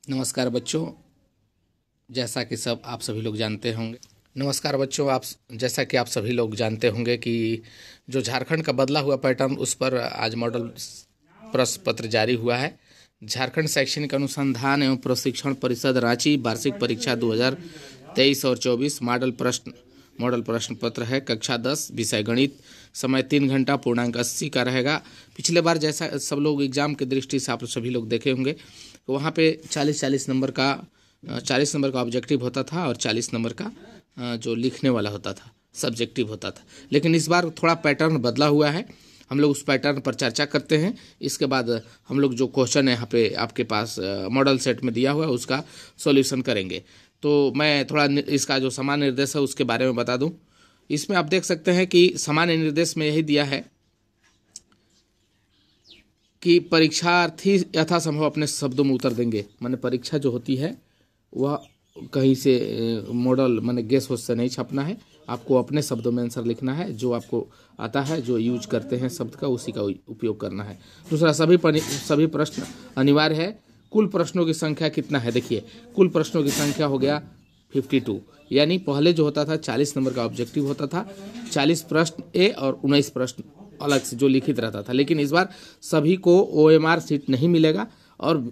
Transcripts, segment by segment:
नमस्कार बच्चों। जैसा कि सब आप सभी लोग जानते होंगे नमस्कार बच्चों, आप जैसा कि आप सभी लोग जानते होंगे कि जो झारखंड का बदला हुआ पैटर्न, उस पर आज मॉडल प्रश्न पत्र जारी हुआ है। झारखंड शैक्षणिक अनुसंधान एवं प्रशिक्षण परिषद रांची वार्षिक परीक्षा 2023 और 24 मॉडल प्रश्न पत्र है। कक्षा 10 विषय गणित, समय 3 घंटा, पूर्णांक 80 का रहेगा। पिछले बार जैसा सब लोग एग्जाम की दृष्टि से आप सभी लोग देखे होंगे, तो वहाँ पे 40 नंबर का ऑब्जेक्टिव होता था और 40 नंबर का जो लिखने वाला होता था, सब्जेक्टिव होता था। लेकिन इस बार थोड़ा पैटर्न बदला हुआ है। हम लोग उस पैटर्न पर चर्चा करते हैं। इसके बाद हम लोग जो क्वेश्चन है यहाँ पे आपके पास मॉडल सेट में दिया हुआ है, उसका सॉल्यूशन करेंगे। तो मैं थोड़ा इसका जो सामान्य निर्देश है उसके बारे में बता दूं। इसमें आप देख सकते हैं कि सामान्य निर्देश में यही दिया है कि परीक्षार्थी यथासंभव अपने शब्दों में उत्तर देंगे। माने परीक्षा जो होती है वह कहीं से मॉडल माने गेस होस्ट से नहीं छपना है। आपको अपने शब्दों में आंसर लिखना है, जो आपको आता है, जो यूज करते हैं शब्द का, उसी का उपयोग करना है। दूसरा, सभी प्रश्न अनिवार्य है। कुल प्रश्नों की संख्या कितना है? देखिए, कुल प्रश्नों की संख्या हो गया 52। यानी पहले जो होता था 40 नंबर का ऑब्जेक्टिव होता था, 40 प्रश्न ए और 19 प्रश्न अलग से जो लिखित रहता था। लेकिन इस बार सभी को OMR सीट नहीं मिलेगा और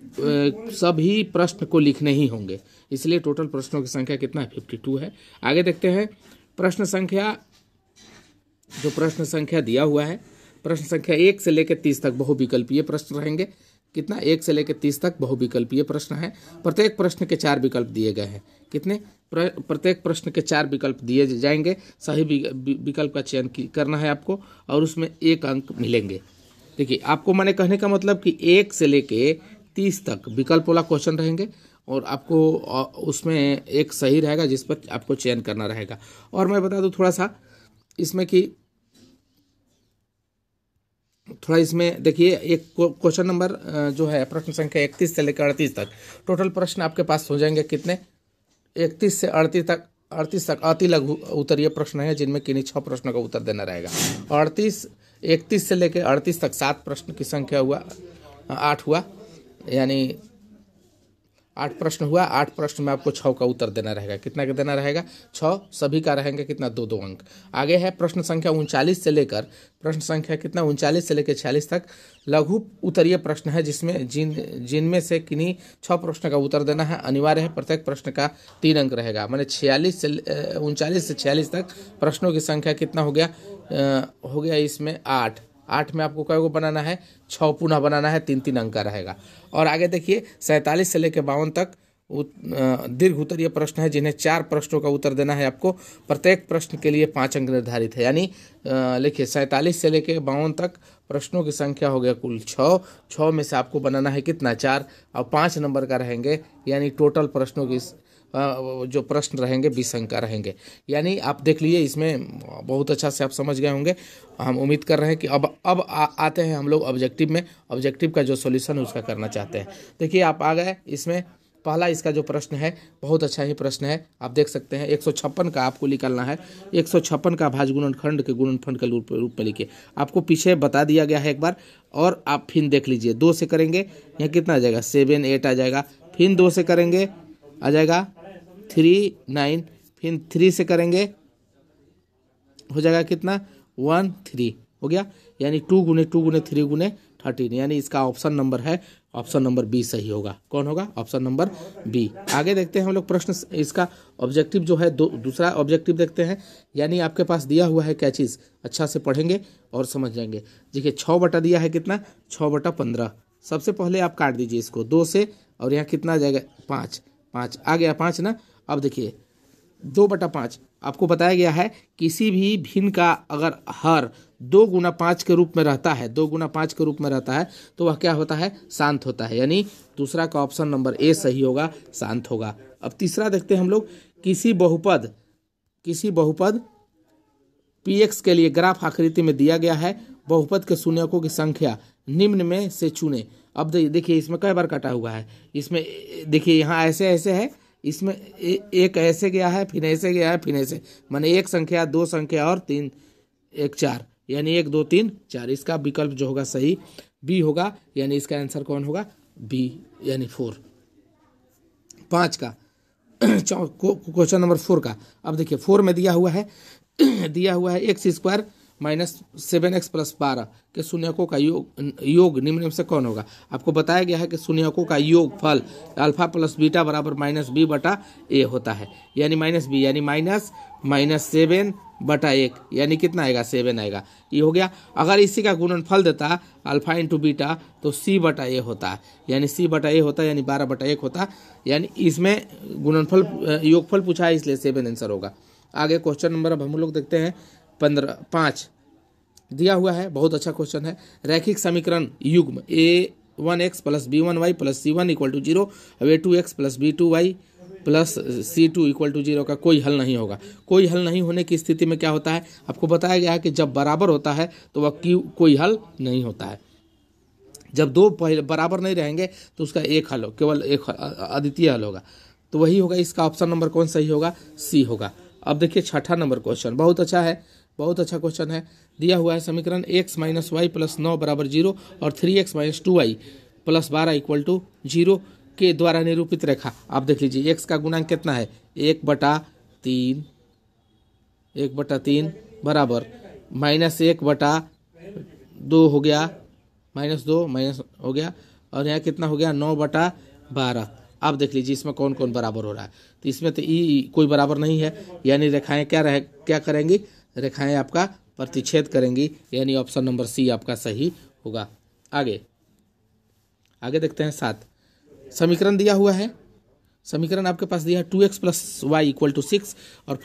सभी प्रश्न को लिखने ही होंगे। इसलिए टोटल प्रश्नों की संख्या कितना है? 52 है। आगे देखते हैं प्रश्न संख्या। जो प्रश्न संख्या दिया हुआ है, प्रश्न संख्या 1 से लेकर 30 तक बहुविकल्पीय प्रश्न रहेंगे। कितना? 1 से लेकर 30 तक बहुविकल्पीय प्रश्न है। प्रत्येक प्रश्न के 4 विकल्प दिए गए हैं। कितने? प्रत्येक प्रश्न के 4 विकल्प दिए जाएंगे। सही विकल्प का चयन करना है आपको और उसमें 1 अंक मिलेंगे। देखिए, आपको मैंने कहने का मतलब कि 1 से लेके 30 तक विकल्प वाला क्वेश्चन रहेंगे और आपको उसमें एक सही रहेगा जिस पर आपको चयन करना रहेगा। और मैं बता दूं थोड़ा सा इसमें कि देखिए, एक क्वेश्चन नंबर जो है प्रश्न संख्या 31 से लेकर 38 तक टोटल प्रश्न आपके पास हो जाएंगे। कितने? 31 से 38 तक अति लघु उत्तरीय प्रश्न है, जिनमें किन्हीं 6 प्रश्नों का उत्तर देना रहेगा। 31 से लेकर 38 तक 7 प्रश्न की संख्या हुआ, 8 हुआ, यानी 8 प्रश्न हुआ। 8 प्रश्न में आपको 6 का उत्तर देना रहेगा। कितना का देना रहेगा? 6। सभी का रहेंगे कितना? 2-2 अंक। आगे है प्रश्न संख्या 39 से लेकर प्रश्न संख्या कितना? 39 से लेकर 46 तक लघु उत्तरीय प्रश्न है, जिसमें जिनमें से किन्हीं 6 प्रश्न का उत्तर देना है। अनिवार्य है। प्रत्येक प्रश्न का 3 अंक रहेगा। मैंने 39 से 46 तक प्रश्नों की संख्या कितना हो गया? हो गया इसमें 8। 8 में आपको क्या बनाना है? 6 पुनः बनाना है। 3-3 अंक का रहेगा। और आगे देखिए, 47 से लेकर 52 तक दीर्घ उत्तरीय प्रश्न है, जिन्हें 4 प्रश्नों का उत्तर देना है आपको। प्रत्येक प्रश्न के लिए 5 अंक निर्धारित है। यानी लिखिए, 47 से लेकर 52 तक प्रश्नों की संख्या हो गया कुल 6। 6 में से आपको बनाना है कितना? 4 और 5 नंबर का रहेंगे। यानी टोटल प्रश्नों की जो प्रश्न रहेंगे 20 अंक का रहेंगे। यानी आप देख लीजिए, इसमें बहुत अच्छा से आप समझ गए होंगे। हम उम्मीद कर रहे हैं कि अब आते हैं हम लोग ऑब्जेक्टिव में। ऑब्जेक्टिव का जो सॉल्यूशन है उसका करना चाहते हैं। देखिए, आप आ गए इसमें। पहला इसका जो प्रश्न है बहुत अच्छा ही प्रश्न है। आप देख सकते हैं 156 का आपको निकालना है। 156 का भाज्य गुणनखंड के गुणनफल के रूप में लिखिए। आपको पीछे बता दिया गया है एक बार, और आप फिर देख लीजिए। 2 से करेंगे, यहाँ कितना आ जाएगा? 7, 8 आ जाएगा। फिर 2 से करेंगे, आ जाएगा 3, 9। फिर 3 से करेंगे, हो जाएगा कितना? 1, 3 हो गया। यानी 2 गुने 2 गुने 3 गुने 13। यानी इसका ऑप्शन नंबर है, ऑप्शन नंबर बी सही होगा। कौन होगा? Option number B. आगे देखते हैं हम लोग प्रश्न। इसका ऑब्जेक्टिव जो है दूसरा ऑब्जेक्टिव देखते हैं। यानी आपके पास दिया हुआ है क्या चीज़, अच्छा से पढ़ेंगे और समझ जाएंगे। देखिए, 6 बटा दिया है कितना? 6 बटा 15। सबसे पहले आप काट दीजिए इसको 2 से, और यहाँ कितना आ जाएगा? 5। 5 आ गया, 5 ना। अब देखिए 2/5 आपको बताया गया है, किसी भी भिन्न का अगर हर 2 गुना 5 के रूप में रहता है, 2 गुना 5 के रूप में रहता है, तो वह क्या होता है? शांत होता है। यानी दूसरा का ऑप्शन नंबर ए सही होगा, शांत होगा। अब तीसरा देखते हैं हम लोग। किसी बहुपद px के लिए ग्राफ आकृति में दिया गया है। बहुपद के शून्यकों की संख्या निम्न में से चुने। अब देखिए, इसमें कई बार काटा हुआ है। इसमें देखिए, यहाँ ऐसे ऐसे है, इसमें एक ऐसे गया है, फिर ऐसे गया है, फिर ऐसे। माने 1 संख्या, 2 संख्या और 3, 1, 4। यानी 1, 2, 3, 4। इसका विकल्प जो होगा सही बी होगा। यानी इसका आंसर कौन होगा? बी, यानी 4। 5 का क्वेश्चन नंबर 4 का। अब देखिए 4 में दिया हुआ है x square minus 7x plus 12 के शून्यकों का योग निम्न में से कौन होगा। आपको बताया गया है कि शून्यकों का योग फल अल्फा प्लस बीटा बराबर माइनस बी बटा ए होता है, यानी माइनस बी यानी माइनस 7 बटा 1 यानी कितना आएगा 7 आएगा, ये हो गया। अगर इसी का गुणनफल देता अल्फा इंटू बीटा तो सी बटा ए होता है, यानी सी बटा ए होता है, यानी 12 बटा 1 होता, यानी इसमें गुणनफल योगफल पूछा है इसलिए 7 आंसर होगा। आगे क्वेश्चन नंबर अब हम लोग देखते हैं 5 दिया हुआ है, बहुत अच्छा क्वेश्चन है। रैखिक समीकरण युग्म a1x plus b1y plus c1 equal to 0 अब a2x plus b2y plus c2 equal to 0 का कोई हल नहीं होगा। कोई हल नहीं होने की स्थिति में क्या होता है, आपको बताया गया है कि जब बराबर होता है तो वह कोई हल नहीं होता है। जब दो बराबर नहीं रहेंगे तो उसका एक हल हो, केवल एक अद्वितीय हल होगा, तो वही होगा। इसका ऑप्शन नंबर कौन सही होगा, सी होगा। अब देखिए 6ठा नंबर क्वेश्चन बहुत अच्छा है, बहुत अच्छा क्वेश्चन है। दिया हुआ है समीकरण x माइनस वाई प्लस 9 बराबर 0 और 3x minus 2y plus 12 equal to 0 के द्वारा निरूपित रेखा। आप देख लीजिए x का गुणांक कितना है 1/3 बराबर माइनस 1/2 हो गया, माइनस 2 माइनस हो गया, और यहाँ कितना हो गया 9/12। आप देख लीजिए इसमें कौन कौन बराबर हो रहा है, तो इसमें तो ई कोई बराबर नहीं है, यानी रेखाएं क्या करेंगी, रेखाएं आपका प्रतिच्छेद करेंगी, यानी ऑप्शन नंबर सी आपका सही होगा। आगे देखते हैं 7 समीकरण दिया हुआ है। समीकरण आपके पास दिया है 2x plus Y equal to 6 और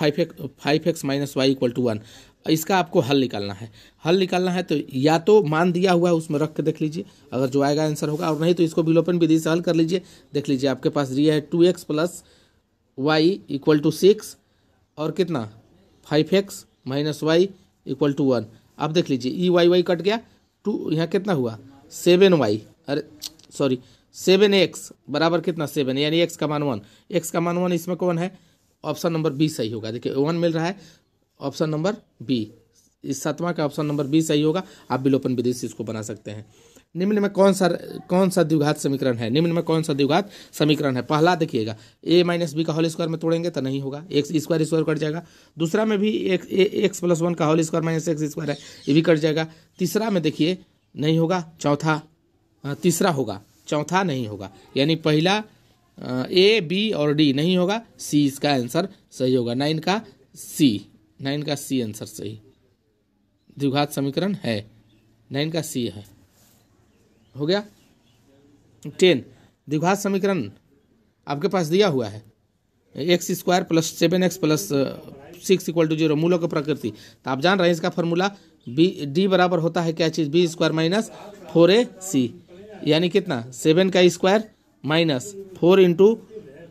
5x minus Y equal to 1। इसका आपको हल निकालना है। हल निकालना है तो या तो मान दिया हुआ है उसमें रख के देख लीजिए, अगर जो आएगा आंसर होगा, और नहीं तो इसको विलोपन विधि से हल कर लीजिए। देख लीजिए आपके पास दिया है 2x plus Y equal to 6 और कितना 5x minus Y equal to 1। अब देख लीजिए ई वाई कट गया, 2 यहाँ कितना हुआ 7y, अरे सॉरी 7x बराबर कितना 7, यानी x का मान 1, x का मान 1 इसमें कौन है, ऑप्शन नंबर बी सही होगा। देखिए 1 मिल रहा है, ऑप्शन नंबर बी, इस 7वां का ऑप्शन नंबर बी सही होगा। आप विलोपन विधि से इसको बना सकते हैं। निम्न में कौन सा द्विघात समीकरण है, निम्न में कौन सा द्विघात समीकरण है। पहला देखिएगा a माइनस बी का होल स्क्वायर में तोड़ेंगे तो नहीं होगा, एक्स स्क्वायर कट जाएगा। दूसरा में भी एक्स प्लस 1 का whole square minus x square है, ये भी कट जाएगा। तीसरा में देखिए नहीं होगा, तीसरा होगा, चौथा नहीं होगा, यानी पहला ए बी और डी नहीं होगा, सी इसका आंसर सही होगा। 9 का सी आंसर सही द्विघात समीकरण है, 9 का सी है, हो गया। 10 द्विघात समीकरण आपके पास दिया हुआ है x square plus 7x plus 6 equal to 0 मूलों की प्रकृति। तो आप जान रहे हैं इसका फॉर्मूला डी बराबर होता है क्या चीज़, बी स्क्वायर माइनस 4ac, यानी कितना 7 का स्क्वायर माइनस 4 इंटू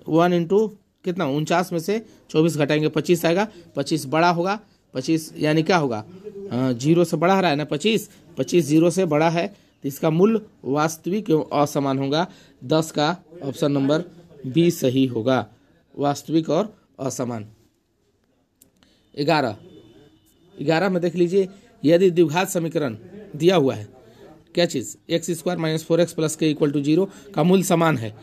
1 इंटू कितना 49 में से 24 घटाएंगे 25 आएगा, 25 बड़ा होगा, 25 यानी क्या होगा 0 से बड़ा रहा है ना, 25 0 से बड़ा है, तो इसका मूल वास्तविक एवं असमान होगा। 10 का ऑप्शन नंबर बी सही होगा, वास्तविक और असमान। 11 में देख लीजिए, यदि द्विघात समीकरण दिया हुआ है क्या चीज़ X square minus 4x plus K equal to 0 का मूल समान है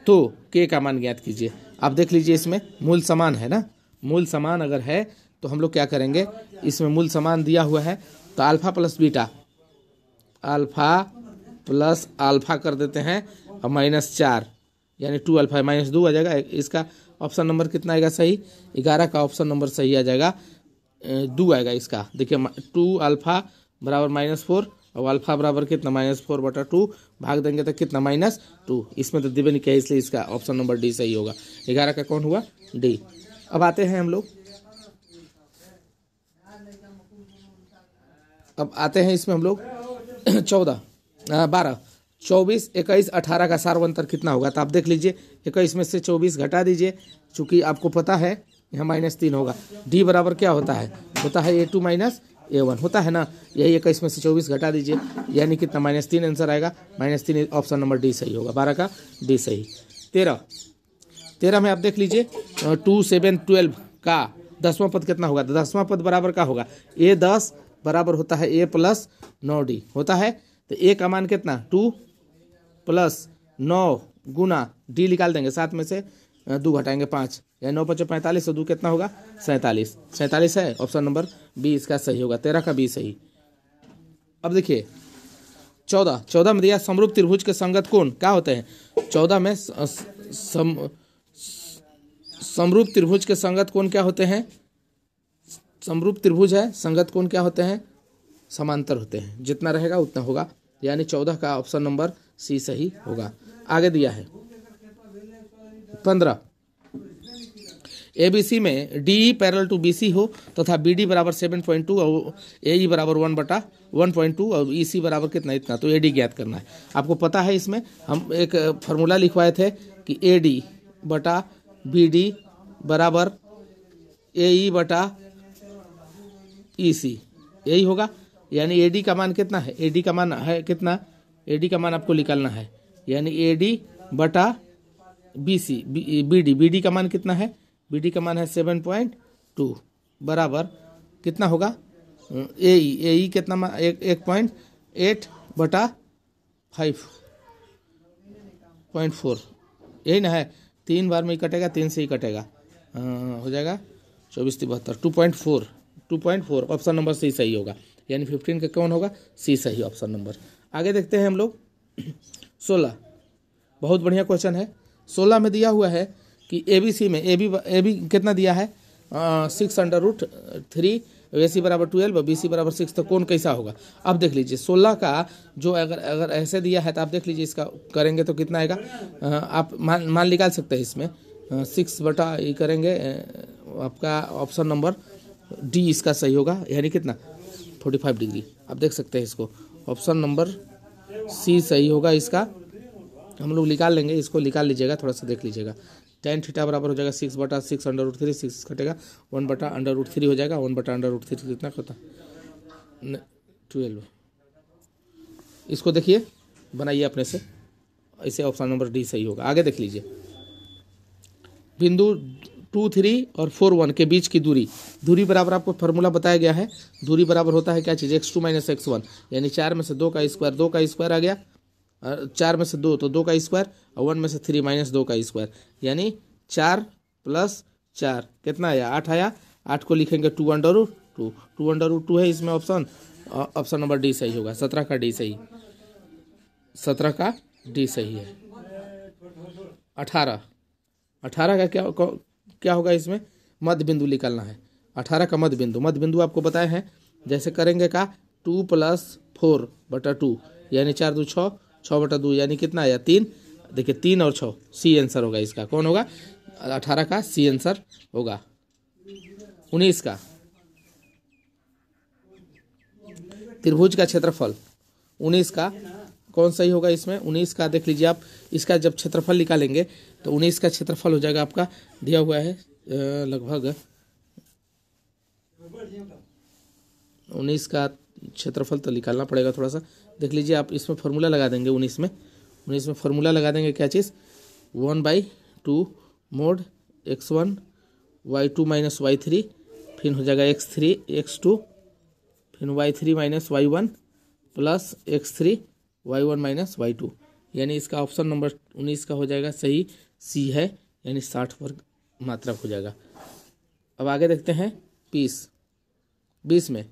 तो के का मान ज्ञात कीजिए। आप देख लीजिए इसमें मूल समान है ना, मूल समान अगर है तो हम लोग क्या करेंगे, इसमें मूल समान दिया हुआ है तो alpha plus beta, alpha plus alpha कर देते हैं और -4 यानी 2 अल्फा -2 आ जाएगा। इसका ऑप्शन नंबर कितना आएगा सही, 11 का ऑप्शन नंबर सही आ जाएगा, 2 आएगा इसका। देखिए 2 अल्फा बराबर -4 और अल्फा बराबर कितना -4/2 भाग देंगे तो कितना -2, इसमें तो दिव्य नहीं किया इसलिए इसका ऑप्शन नंबर डी सही होगा। 11 का कौन हुआ डी। अब आते हैं हम लोग, अब आते हैं इसमें हम लोग 12, 24, 21, 18 का सार्वंतर कितना होगा। तो आप देख लीजिए 21 में से 24 घटा दीजिए, चूंकि आपको पता है यहाँ -3 होगा। डी बराबर क्या होता है a2 माइनस a1 होता है ना, यही 21 में से 24 घटा दीजिए, यानी कितना -3 आंसर आएगा, -3 ऑप्शन नंबर डी सही होगा। 12 का डी सही। 13 में आप देख लीजिए 2, 7, 12 का 10वां पद कितना होगा, तो 10वां पद बराबर का होगा a10 बराबर होता है a प्लस 9d होता है, तो a का मान कितना 2 प्लस 9 गुना डी निकाल देंगे, 7 में से 2 घटाएंगे 5, यानी 9 5 45 तो 2 कितना होगा 47, 47 है, ऑप्शन नंबर बी इसका सही होगा, 13 का बी सही। अब देखिए 14 में दिया समरूप त्रिभुज के संगत कोण क्या होते हैं। 14 में समरूप त्रिभुज के संगत कोण क्या होते हैं, समरूप त्रिभुज है, संगत कोण क्या होते हैं, समांतर होते हैं, जितना रहेगा उतना होगा, यानी 14 का ऑप्शन नंबर सी सही होगा। आगे दिया है 15, एबीसी में डी पैरेलल टू बीसी हो तथा बीडी बराबर 7.2 और एई बराबर 1/1.2 और ईसी बराबर कितना इतना, तो एडी ज्ञात करना है। आपको पता है इसमें हम एक फॉर्मूला लिखवाए थे कि एडी बटा बीडी बराबर एई बटा ईसी, यही होगा, यानी एडी का मान कितना है, एडी का मान है कितना, एडी का मान आपको निकालना है, यानी एडी बटा बीसी, बीडी का मान कितना है, बीडी का मान है 7.2 बराबर कितना होगा एई कितना 1.8 बटा 5.4, यही ना है, 3 बार में ही कटेगा, 3 से ही कटेगा, हो जाएगा 24 2.4 ऑप्शन नंबर सी सही होगा, यानी 15 का कौन होगा, सी सही ऑप्शन नंबर। आगे देखते हैं हम लोग 16, बहुत बढ़िया क्वेश्चन है। 16 में दिया हुआ है कि एबीसी में एबी कितना दिया है 6√3, एसी बराबर 12 और बीसी बराबर 6, तो कौन कैसा होगा। अब देख लीजिए 16 का जो अगर ऐसे दिया है तो आप देख लीजिए इसका करेंगे तो कितना आएगा, आप मान निकाल सकते हैं इसमें 6 बटा ये करेंगे, आपका ऑप्शन नंबर डी इसका सही होगा, यानी कितना 45 डिग्री। आप देख सकते हैं इसको, ऑप्शन नंबर सी सही होगा इसका, हम लोग निकाल लेंगे, इसको निकाल लीजिएगा, थोड़ा सा देख लीजिएगा। tan थीटा बराबर हो जाएगा 6/6√3, 6 कटेगा 1/√3 हो जाएगा, 1/√3 कितना होता 12। इसको देखिए बनाइए अपने से, ऐसे ऑप्शन नंबर डी सही होगा। आगे देख लीजिए बिंदु 2, 3 और 4, 1 के बीच की दूरी बराबर आपको फार्मूला बताया गया है। दूरी बराबर होता है क्या चीज़, x2 - x1, यानी 4 में से 2 का स्क्वायर आ गया, 4 में से 2 तो 2 का स्क्वायर, और 1 में से 3 - 2 का स्क्वायर, यानी 4 + 4 कितना आया 8 आया। 8 को लिखेंगे 2√2 है इसमें ऑप्शन नंबर डी सही होगा, 17 का डी सही, 17 का डी सही है। 18 का क्या होगा, इसमें मध्य बिंदु निकालना है। 18 का मध्य बिंदु आपको बताए हैं, जैसे करेंगे का 2 + 4/2, यानी 4 2 6, 6/2 यानी कितना आया 3। देखिए 3 और 6 सी आंसर होगा इसका, कौन होगा 18 का सी आंसर होगा। 19 का त्रिभुज का क्षेत्रफल, 19 का कौन सही होगा इसमें, 19 का देख लीजिए आप, इसका जब क्षेत्रफल निकालेंगे तो 19 का क्षेत्रफल हो जाएगा आपका, दिया हुआ है लगभग 19 का क्षेत्रफल तो निकालना पड़ेगा थोड़ा सा, देख लीजिए आप, इसमें फार्मूला लगा देंगे 19 में फार्मूला लगा देंगे क्या चीज़, 1/2 mod x1 y2 - y3, फिर हो जाएगा x3 x2, फिर y3 - y1 plus x3 y1 - y2, यानी इसका ऑप्शन नंबर 19 का हो जाएगा सही, सी है, यानी 60 वर्ग मात्रक हो जाएगा। अब आगे देखते हैं 20 में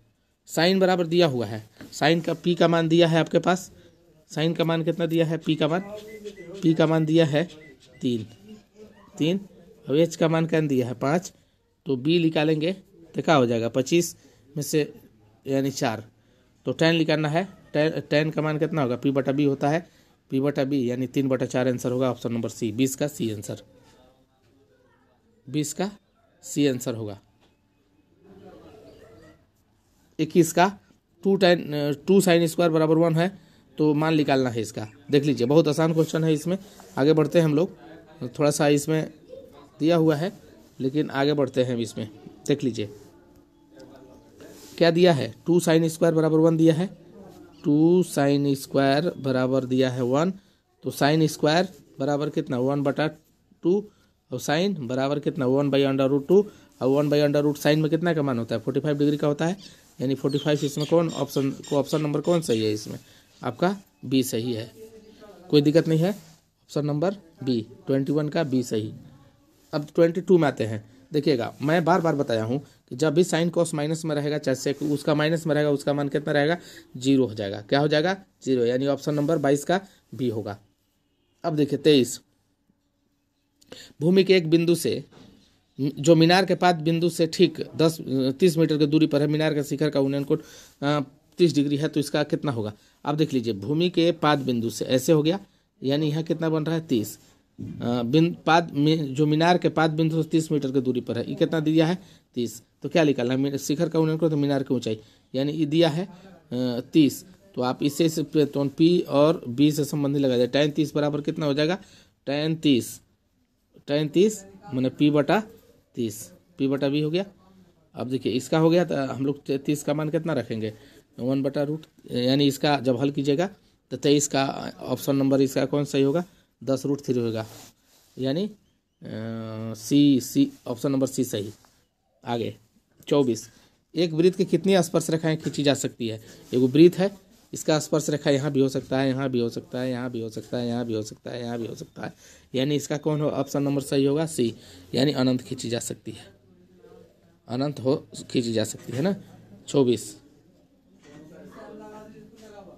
साइन बराबर दिया हुआ है, साइन का पी का मान दिया है आपके पास, साइन का मान कितना दिया है, पी का मान दिया है 3, और एच का मान क्या दिया है 5, तो बी निकालेंगे तो क्या हो जाएगा 25 में से यानी 4, तो 10 निकालना है, 10 का मान कितना होगा, p/b होता है, p/b यानी 3/4 आंसर होगा, ऑप्शन नंबर सी, 20 का सी आंसर, 20 का सी आंसर होगा। 21 का 2 sin स्क्वायर बराबर 1 है, तो मान निकालना है इसका, देख लीजिए बहुत आसान क्वेश्चन है इसमें। आगे बढ़ते हैं हम लोग, थोड़ा सा इसमें दिया हुआ है लेकिन आगे बढ़ते हैं इसमें, देख लीजिए क्या दिया है, 2 sin स्क्वायर बराबर 1 दिया है, 2 sin स्क्वायर बराबर दिया है 1, तो साइन स्क्वायर बराबर कितना 1/2, और साइन बराबर कितना 1/√2, और 1/√2 साइन में कितना का मान होता है 45 डिग्री का होता है, यानी 45 इसमें कौन ऑप्शन नंबर कौन सही है, इसमें आपका बी सही है, कोई दिक्कत नहीं है, ऑप्शन नंबर बी, 21 का बी सही। अब 22 में आते हैं। देखिएगा, मैं बार बार बताया हूँ कि जब भी साइन कॉस माइनस में रहेगा, चाहे सेक उसका माइनस में रहेगा, उसका मान कितना रहेगा, 0 हो जाएगा। क्या हो जाएगा, 0, यानी ऑप्शन नंबर 22 का बी होगा। अब देखिए 23, भूमि के एक बिंदु से जो मीनार के पाद बिंदु से ठीक 30 मीटर की दूरी पर है, मीनार के शिखर का उन्नयन कोण 30 डिग्री है, तो इसका कितना होगा। अब देख लीजिए, भूमि के पाद बिंदु से ऐसे हो गया, यानी यहाँ कितना बन रहा है 30, पाद में जो मीनार के पाद बिंदु से 30 मीटर की दूरी पर है, ये कितना दिया है 30, तो क्या निकालना है, शिखर का उन्नयन कोण तो मीनार की ऊंचाई, यानी ये दिया है 30, तो आप इसे तो पी और बी से संबंधित लगा दिया। tan 30 बराबर कितना हो जाएगा, tan 30 मैंने पी बटा 30, पी बटा बी हो गया। अब देखिए इसका हो गया, तो हम लोग 30 का मान कितना रखेंगे, 1/√, यानी इसका जब हल कीजिएगा तो 23 का ऑप्शन नंबर इसका कौन सही होगा, 10√3 होगा, यानी सी ऑप्शन नंबर सी सही। आगे 24, एक वृत्त की कितनी स्पर्श रेखाएं खींची जा सकती है। एक वृत्त है, इसका स्पर्श रेखा यहाँ भी हो सकता है, यहाँ भी हो सकता है, यहाँ भी हो सकता है, यहाँ भी हो सकता है, यहाँ भी हो सकता है, यानी इसका कौन हो, ऑप्शन नंबर सही होगा सी, यानी अनंत खींची जा सकती है, अनंत हो खींची जा सकती है ना। 24,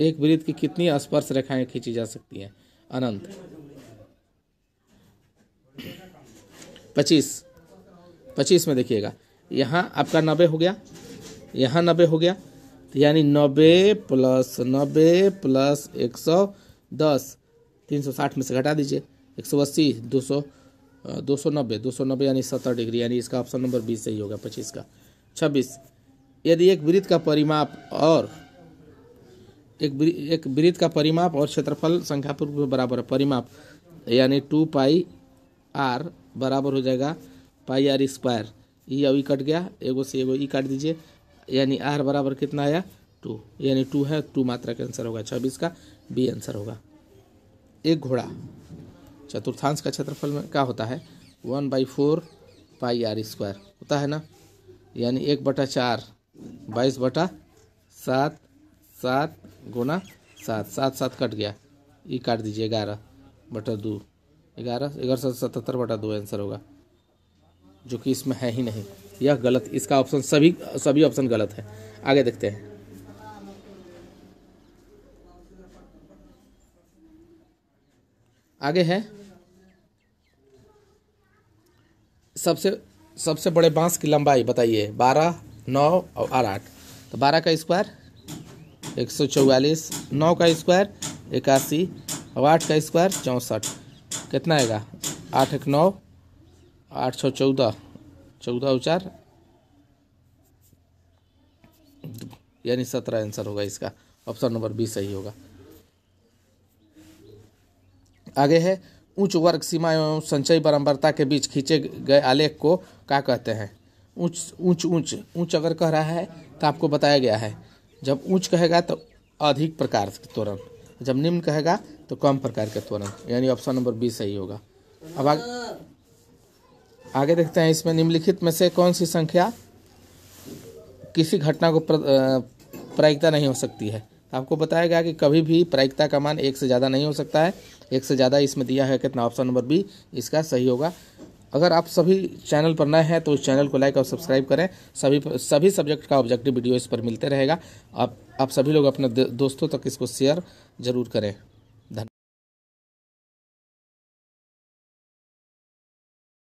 एक वृत्त की कितनी स्पर्श रेखाएं खींची जा सकती हैं, अनंत। 25 में देखिएगा, यहाँ आपका 90 हो गया, यहाँ 90 हो गया, तो यानी 90 प्लस 110, 360 में से घटा दीजिए, 180, 290 यानी 70 डिग्री, यानी इसका ऑप्शन नंबर 20 सही होगा 25 का। 26, यदि एक वृत्त का परिमाप और एक वृत्त का परिमाप और क्षेत्रफल संख्यात्मक रूप में बराबर है, परिमाप यानी 2πr बराबर हो जाएगा πr², ई अभी कट गया, एगो से एगो ई काट दीजिए, यानी r बराबर कितना आया 2, यानी 2 है, 2 मात्रा का आंसर होगा, 26 का बी आंसर होगा। एक घोड़ा चतुर्थांश का क्षेत्रफल में क्या होता है, 1/4 πr² होता है ना, यानी 1/4 22/7, 7 गुना 7 कट गया, ई काट दीजिए, 11/2, 11/77/2 आंसर होगा, जो कि इसमें है ही नहीं, यह गलत, इसका ऑप्शन सभी ऑप्शन गलत है। आगे देखते हैं, आगे है सबसे बड़े बांस की लंबाई बताइए, 12, 9 और 8, तो 12 का स्क्वायर 144, 9 का स्क्वायर 81 और 8 का स्क्वायर 64, कितना आएगा, 8 1 9, 8 6 14, 14 4, यानी 17 आंसर होगा इसका, ऑप्शन नंबर 20 सही होगा। आगे है, उच्च वर्ग सीमा एवं संचयी बारंबारता के बीच खींचे गए आलेख को क्या कहते हैं। ऊंच अगर कह रहा है तो आपको बताया गया है, जब उच्च कहेगा तो अधिक प्रकार के त्वरण, जब निम्न कहेगा तो कम प्रकार के त्वरण, यानी ऑप्शन नंबर 20 सही होगा। अब आगे देखते हैं, इसमें निम्नलिखित में से कौन सी संख्या किसी घटना को प्रायिकता नहीं हो सकती है। आपको बताया गया कि कभी भी प्रायिकता का मान 1 से ज़्यादा नहीं हो सकता है, 1 से ज़्यादा इसमें दिया है कितना, ऑप्शन नंबर बी इसका सही होगा। अगर आप सभी चैनल पर नए हैं तो इस चैनल को लाइक और सब्सक्राइब करें, सभी सब्जेक्ट का ऑब्जेक्टिव वीडियो इस पर मिलते रहेगा। आप सभी लोग अपने दोस्तों तक इसको शेयर ज़रूर करें।